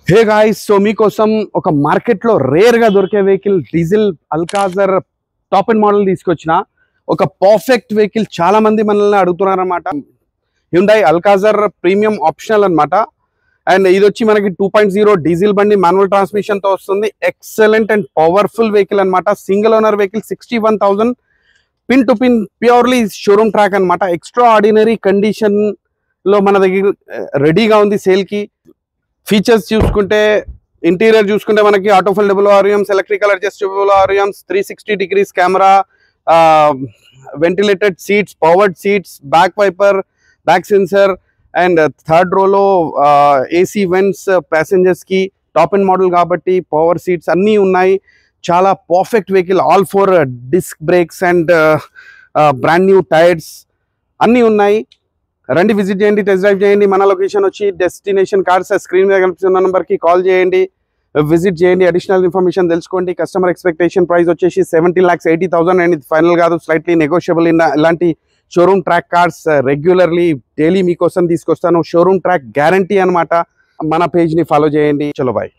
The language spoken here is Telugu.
హే గాయ్స్, సో మీకోసం ఒక మార్కెట్లో రేర్గా దొరికే vehicle diesel అల్కాజర్ top and model తీసుకొచ్చిన ఒక పర్ఫెక్ట్ వెహికల్. చాలా మంది మనల్ని అడుగుతున్నారు అనమాట. హ్యుండై అల్కాజర్ ప్రీమియం ఆప్షనల్ అనమాట. అండ్ ఇది వచ్చి మనకి 2.0 డీజిల్ బండి, మాన్యువల్ ట్రాన్స్మిషన్తో వస్తుంది. ఎక్సలెంట్ అండ్ పవర్ఫుల్ వెహికల్ అనమాట. Single owner vehicle, 61,000 pin to pin purely showroom track అనమాట. ఎక్స్ట్రా ఆర్డినరీ కండిషన్లో మన దగ్గర రెడీగా ఉంది సేల్కి. ఫీచర్స్ చూసుకుంటే, ఇంటీరియర్ చూసుకుంటే మనకి auto foldable ORVMs, electrical adjustable ORVMs, 360 degrees camera, ventilated seats, powered seats, back wiper, back sensor, and third రోలో ఏసీ వెంట్స్ ప్యాసింజర్స్కి. టాప్ అండ్ మోడల్ కాబట్టి పవర్ సీట్స్ అన్నీ ఉన్నాయి. చాలా perfect vehicle. All 4 disc brakes and brand new tyres అన్నీ ఉన్నాయి. రండి, విజిట్ చేయండి, టెస్ట్ డ్రైవ్ చేయండి. మన లొకేషన్ వచ్చి డెస్టినేషన్ కార్స్. స్క్రీన్ మీద కనిపిస్తున్న నెంబర్కి కాల్ చేయండి, విజిట్ చేయండి, అడిషనల్ ఇన్ఫర్మేషన్ తెలుసుకోండి. కస్టమర్ ఎక్స్పెక్టేషన్ ప్రైస్ వచ్చేసి 70,80,000 అండ్ ఇది ఫైనల్ కాదు, స్లైట్లీ నెగోషియబుల్. ఇలాంటి showroom track cars regularly daily మీకోసం తీసుకొస్తాను. షోరూమ్ ట్రాక్ గ్యారంటీ అనమాట. మన పేజ్ని ఫాలో చేయండి. చలో బాయ్.